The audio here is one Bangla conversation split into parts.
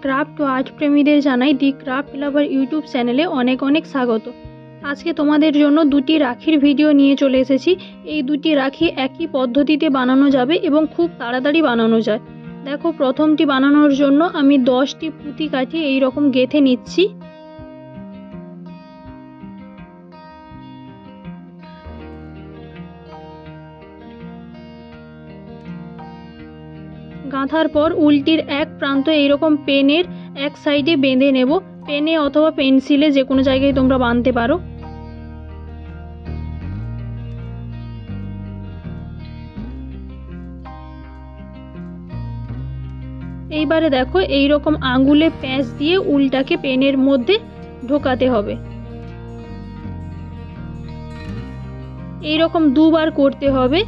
ক্রাফট ও আর্ট প্রেমীদের জানাই দি ক্রাফট লাভার ইউটিউব চ্যানেলে অনেক অনেক স্বাগত। আজকে তোমাদের জন্য দুটি রাখির ভিডিও নিয়ে চলে এসেছি। এই দুটি রাখি একই পদ্ধতিতে বানানো যাবে এবং খুব তাড়াতাড়ি বানানো যায়। দেখো, প্রথমটি বানানোর জন্য আমি 10টি পুঁতি কাঠি এইরকম গেঁথে নিচ্ছি। গাঁথার পর উল্টির এক প্রান্ত এইরকম পেনের এক সাইডে বেঁধে নেব। পেনে অথবা পেন্সিলে যে কোনো জায়গায় তোমরা বাঁধতে পারো। এইবারে দেখো, এইরকম আঙুলে প্যাঁচ দিয়ে উলটাকে পেনের মধ্যে ঢোকাতে হবে। এইরকম দুবার করতে হবে।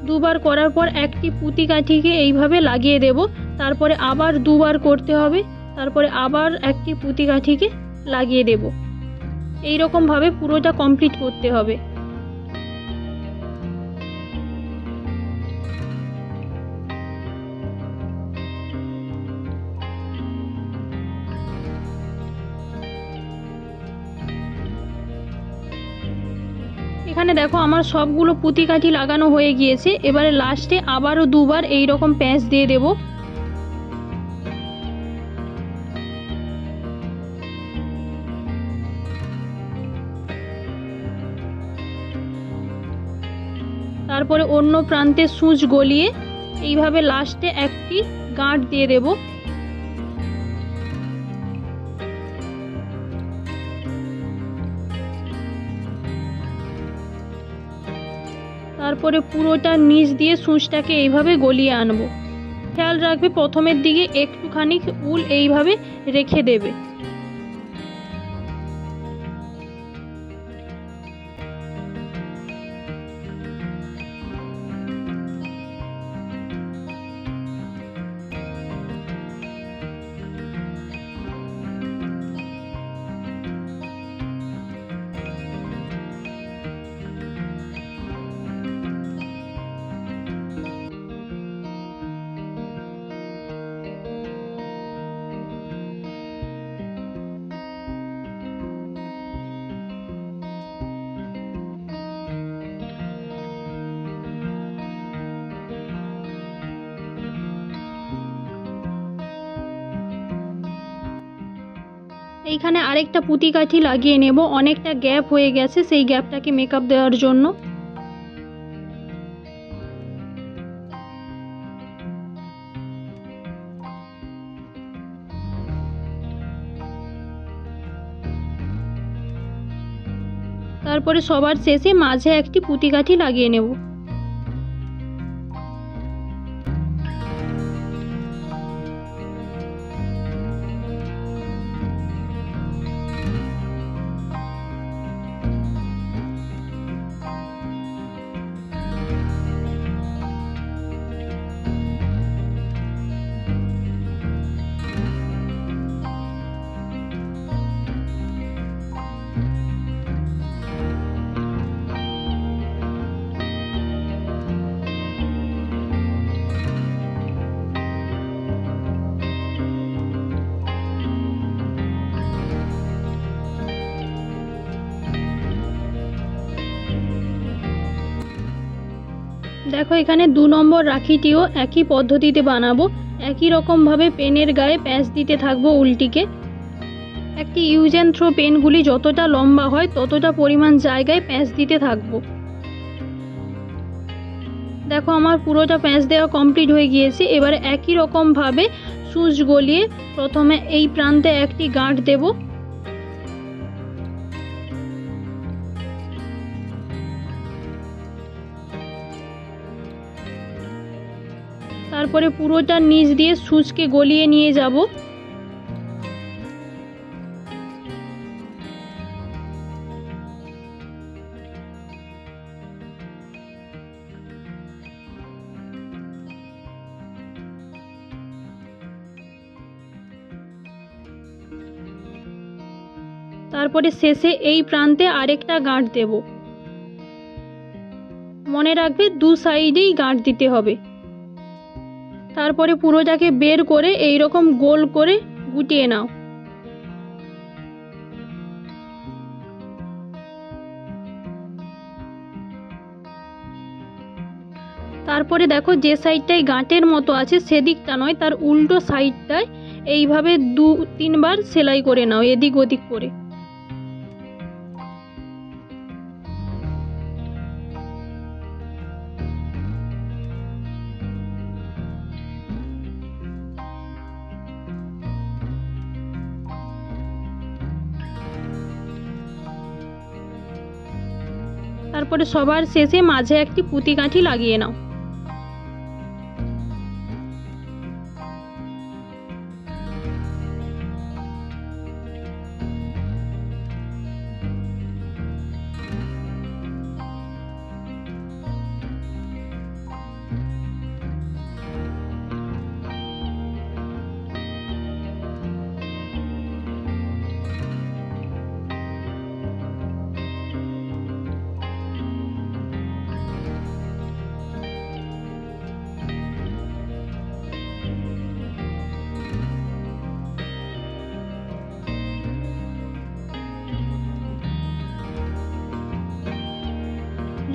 দুবার করার পর একটি পুঁতি কাঠিকে এইভাবে লাগিয়ে দেব। তারপরে আবার দুবার করতে হবে। তারপরে আবার একটি পুঁতি কাঠিকে লাগিয়ে দেব। এইরকম ভাবে পুরোটা কমপ্লিট করতে হবে। এখানে দেখো, আমার সবগুলো পুঁতি কাঠি লাগানো হয়ে গিয়েছে। এবারে লাস্টে আবারও দুবার এইরকম প্যাঁচ দিয়ে দেব। তারপরে অন্য প্রান্তে সূচ গলিয়ে এইভাবে লাস্টে একটি গাঁট দিয়ে দেব। তারপরে পুরোটা নিচ দিয়ে সূচটাকে এইভাবে গলিয়ে আনবো। খেয়াল রাখবে, প্রথমের দিকে একটুখানি উল এইভাবে রেখে দেবে। এইখানে আরেকটা পুঁতি কাঠি লাগিয়ে নেব। অনেকটা গ্যাপ হয়ে গেছে, সেই গ্যাপটাকে মেকআপ দেওয়ার জন্য। তারপরে সবার শেষে মাঝে একটি পুঁতি কাঠি লাগিয়ে নেব। দেখো, এখানে 2 নম্বর রাখিটিও একই পদ্ধতিতে বানাবো। একই রকমভাবে পেনের গায়ে প্যাঁচ দিতে থাকবো উল্টিকে। একটি ইউজ অ্যান্ড থ্রো পেনগুলি যতটা লম্বা হয় ততটা পরিমাণ জায়গায় প্যাঁচ দিতে থাকবো। দেখো, আমার পুরোটা প্যাঁচ দেওয়া কমপ্লিট হয়ে গিয়েছে। এবারে একই রকমভাবে সূচ গলিয়ে প্রথমে এই প্রান্তে একটি গাঁট দেব। তারপরে পুরোটা নিচ দিয়ে সূচকে গলিয়ে নিয়ে যাব। তারপরে শেষে এই প্রান্তে আরেকটা গাঁট দেব। মনে রাখবে, দু সাইডেই গাঁট দিতে হবে। তারপরে পুরোটাকে বের করে এই রকম গোল করে গুটিয়ে নাও। তারপরে দেখো যে সাইডটায় গাঁটের মতো আছে সেদিকটা নয়, তার উল্টো সাইডটায় এইভাবে 2-3 বার সেলাই করে নাও এদিক ওদিক করে। তারপরে সবার শেষে মাঝে একটি পুঁতি কাঠি লাগিয়ে নাও।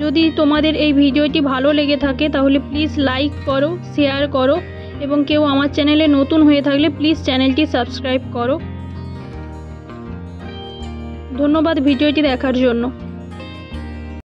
যদি তোমাদের এই ভিডিওটি ভালো লেগে থাকে তাহলে প্লিজ লাইক করো, শেয়ার করো এবং কেউ আমার চ্যানেলে নতুন হয়ে থাকলে প্লিজ চ্যানেলটি সাবস্ক্রাইব করো। ধন্যবাদ ভিডিওটি দেখার জন্য।